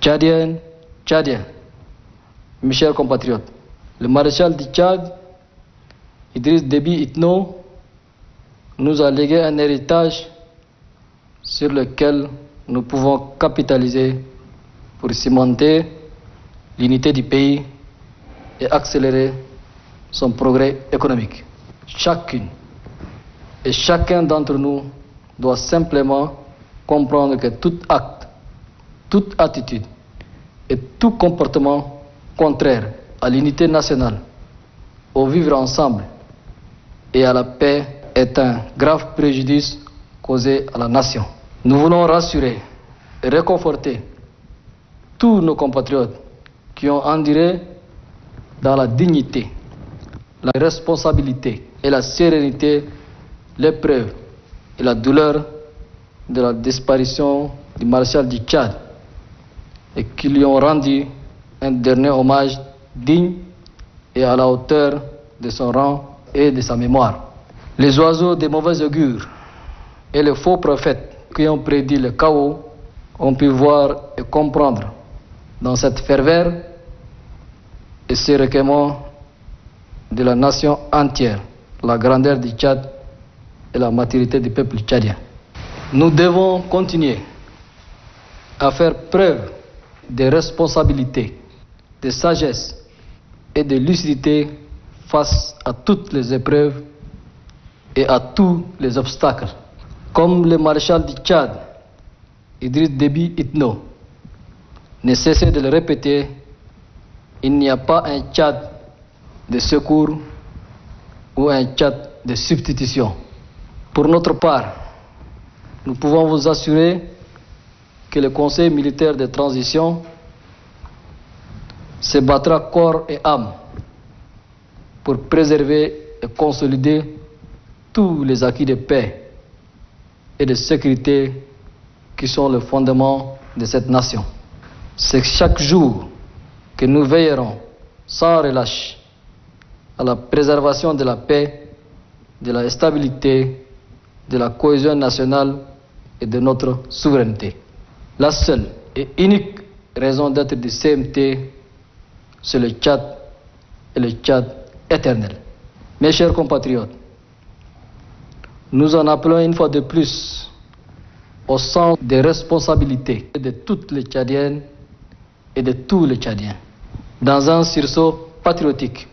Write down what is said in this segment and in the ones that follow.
Tchadiennes, Tchadiens, mes chers compatriotes, le maréchal du Tchad, Idriss Déby Itno, nous a légué un héritage sur lequel nous pouvons capitaliser pour cimenter l'unité du pays et accélérer son progrès économique. Chacune et chacun d'entre nous doit simplement comprendre que tout acte, toute attitude et tout comportement contraire à l'unité nationale, au vivre ensemble et à la paix est un grave préjudice causé à la nation. Nous voulons rassurer et réconforter tous nos compatriotes qui ont enduré dans la dignité, la responsabilité et la sérénité l'épreuve et la douleur de la disparition du maréchal du Tchad et qui lui ont rendu un dernier hommage digne et à la hauteur de son rang et de sa mémoire. Les oiseaux des mauvais augures et les faux prophètes qui ont prédit le chaos ont pu voir et comprendre dans cette ferveur et ce recueillement de la nation entière la grandeur du Tchad et la maturité du peuple tchadien. Nous devons continuer à faire preuve de responsabilité, de sagesse et de lucidité face à toutes les épreuves et à tous les obstacles. Comme le maréchal du Tchad, Idriss Déby Itno, ne cessait de le répéter, il n'y a pas un Tchad de secours ou un Tchad de substitution. Pour notre part, nous pouvons vous assurer que le Conseil militaire de transition se battra corps et âme pour préserver et consolider tous les acquis de paix et de sécurité qui sont le fondement de cette nation. C'est chaque jour que nous veillerons sans relâche à la préservation de la paix, de la stabilité, de la cohésion nationale et de notre souveraineté. La seule et unique raison d'être du CMT, c'est le Tchad et le Tchad éternel. Mes chers compatriotes, nous en appelons une fois de plus au sens des responsabilités de toutes les Tchadiennes et de tous les Tchadiens. Dans un sursaut patriotique,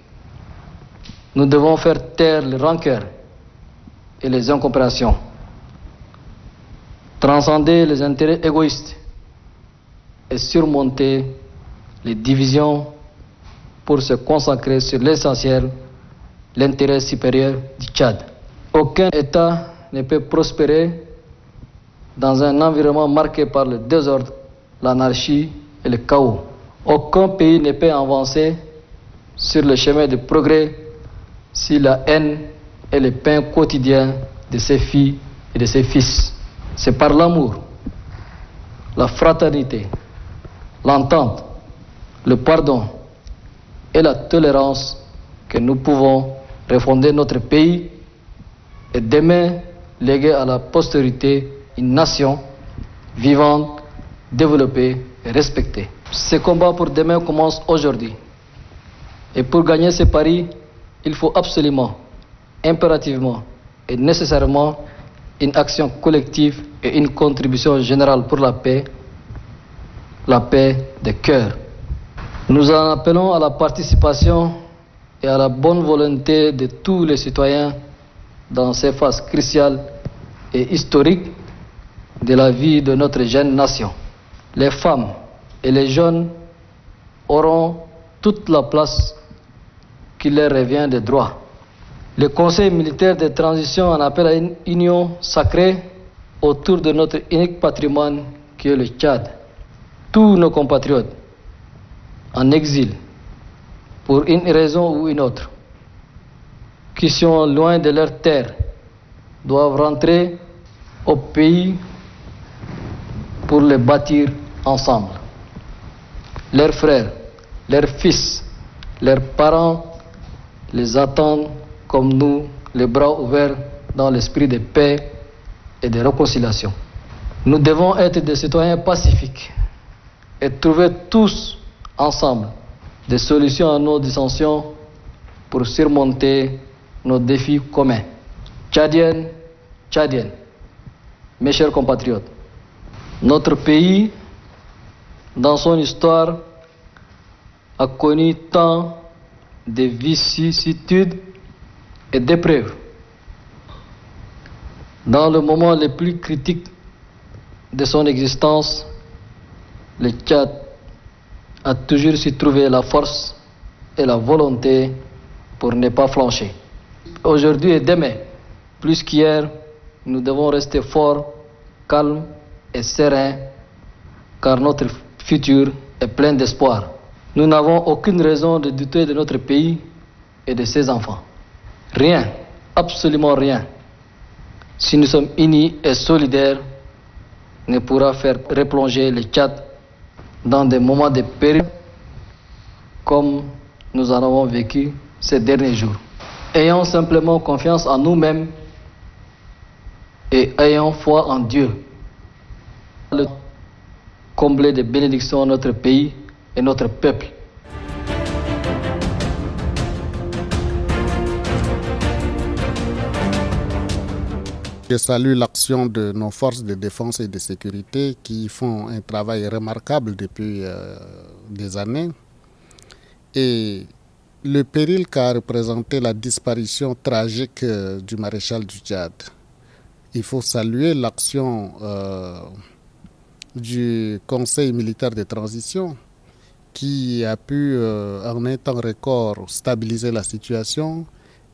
nous devons faire taire les rancœurs et les incompréhensions, transcender les intérêts égoïstes et surmonter les divisions pour se consacrer sur l'essentiel, l'intérêt supérieur du Tchad. Aucun État ne peut prospérer dans un environnement marqué par le désordre, l'anarchie et le chaos. Aucun pays ne peut avancer sur le chemin du progrès si la haine est le pain quotidien de ses filles et de ses fils. C'est par l'amour, la fraternité, l'entente, le pardon et la tolérance que nous pouvons refonder notre pays et demain léguer à la postérité une nation vivante, développée et respectée. Ce combat pour demain commence aujourd'hui. Et pour gagner ce pari, il faut absolument, impérativement et nécessairement une action collective et une contribution générale pour la paix de cœur. Nous en appelons à la participation et à la bonne volonté de tous les citoyens dans ces phases cruciales et historiques de la vie de notre jeune nation. Les femmes et les jeunes auront toute la place qui leur revient de droit. Le Conseil militaire de transition en appelle à une union sacrée autour de notre unique patrimoine qui est le Tchad. Tous nos compatriotes en exil, pour une raison ou une autre, qui sont loin de leur terre, doivent rentrer au pays pour le bâtir ensemble. Leurs frères, leurs fils, leurs parents les attendent comme nous, les bras ouverts dans l'esprit de paix et de réconciliation. Nous devons être des citoyens pacifiques et trouver tous ensemble des solutions à nos dissensions pour surmonter nos défis communs. Tchadiennes, Tchadiennes, mes chers compatriotes, notre pays, dans son histoire, a connu tant de vicissitudes et d'épreuves. Dans le moment le plus critique de son existence, le Tchad a toujours su trouver la force et la volonté pour ne pas flancher. Aujourd'hui et demain, plus qu'hier, nous devons rester forts, calmes et sereins, car notre futur est plein d'espoir. Nous n'avons aucune raison de douter de notre pays et de ses enfants. Rien, absolument rien, si nous sommes unis et solidaires, ne pourra faire replonger le Tchad dans des moments de péril comme nous en avons vécu ces derniers jours. Ayons simplement confiance en nous-mêmes et ayons foi en Dieu. Combler de bénédictions notre pays et notre peuple. Je salue l'action de nos forces de défense et de sécurité qui font un travail remarquable depuis des années. Et le péril qu'a représenté la disparition tragique du maréchal du Tchad. Il faut saluer l'action du Conseil militaire de transition qui a pu en un temps record stabiliser la situation.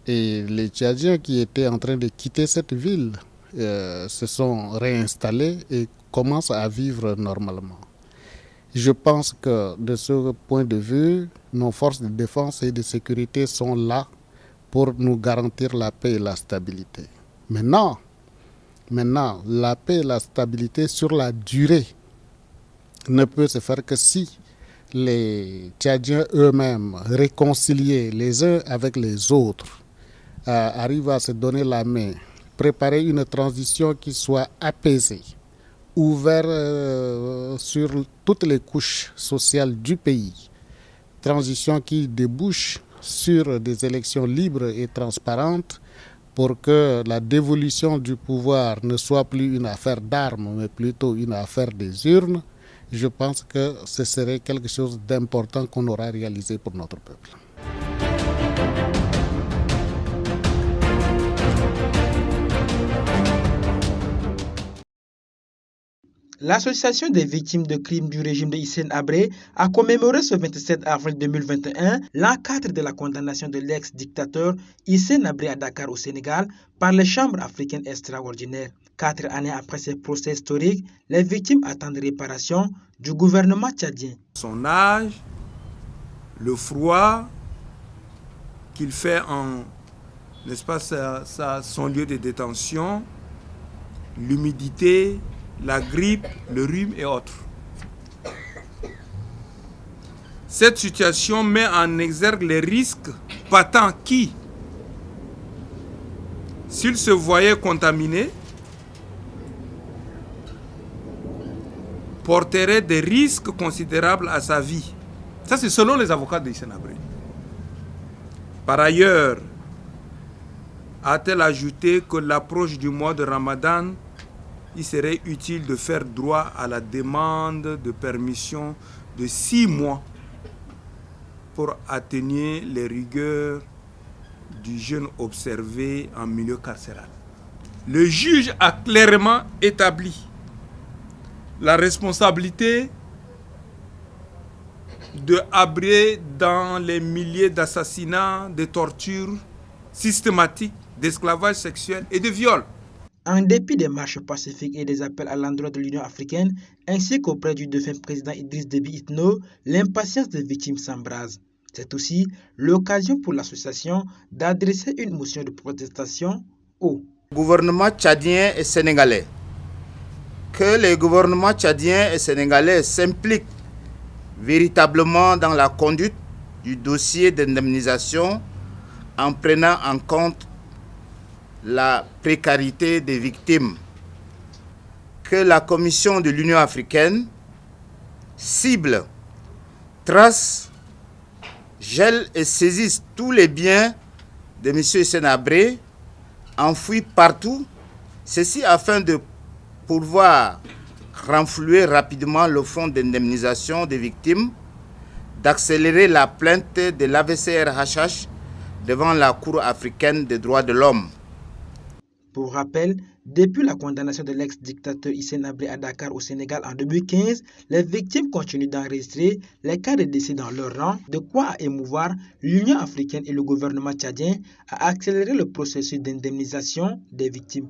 Et les Tchadiens qui étaient en train de quitter cette ville se sont réinstallés et commencent à vivre normalement. Je pense que de ce point de vue, nos forces de défense et de sécurité sont là pour nous garantir la paix et la stabilité. Maintenant, la paix et la stabilité sur la durée ne peut se faire que si les Tchadiens eux-mêmes, réconciliés les uns avec les autres, arrivent à se donner la main, préparer une transition qui soit apaisée, ouverte sur toutes les couches sociales du pays, transition qui débouche sur des élections libres et transparentes pour que la dévolution du pouvoir ne soit plus une affaire d'armes, mais plutôt une affaire des urnes. Je pense que ce serait quelque chose d'important qu'on aura réalisé pour notre peuple. L'Association des victimes de crimes du régime de Hissène Habré a commémoré ce 27 avril 2021 l'an 4 de la condamnation de l'ex-dictateur Hissène Habré à Dakar au Sénégal par les chambres africaines extraordinaires. 4 années après ces procès historiques, les victimes attendent réparation du gouvernement tchadien. Son âge, le froid qu'il fait en, n'est-ce pas, son lieu de détention, l'humidité, la grippe, le rhume et autres. Cette situation met en exergue les risques patents qui, s'il se voyait contaminé, porterait des risques considérables à sa vie. Ça, c'est selon les avocats de Hissène Habré. Par ailleurs, a-t-elle ajouté que l'approche du mois de Ramadan, il serait utile de faire droit à la demande de permission de 6 mois pour atténuer les rigueurs du jeûne observé en milieu carcéral. Le juge a clairement établi la responsabilité de Habré dans les milliers d'assassinats, de tortures systématiques, d'esclavage sexuel et de viols. En dépit des marches pacifiques et des appels à l'endroit de l'Union africaine, ainsi qu'auprès du défunt président Idriss Déby Itno, l'impatience des victimes s'embrase. C'est aussi l'occasion pour l'association d'adresser une motion de protestation au gouvernement tchadien et sénégalais. Que les gouvernements tchadiens et sénégalais s'impliquent véritablement dans la conduite du dossier d'indemnisation en prenant en compte la précarité des victimes. Que la Commission de l'Union africaine ciblent, tracent, gèlent et saisissent tous les biens de M. Hissène Habré, enfouis partout, ceci afin de pouvoir renflouer rapidement le fonds d'indemnisation des victimes, d'accélérer la plainte de l'AVCRHH devant la Cour africaine des droits de l'homme. Pour rappel, depuis la condamnation de l'ex-dictateur Hissène Habré à Dakar au Sénégal en 2015, les victimes continuent d'enregistrer les cas de décès dans leur rang, de quoi émouvoir l'Union africaine et le gouvernement tchadien à accélérer le processus d'indemnisation des victimes.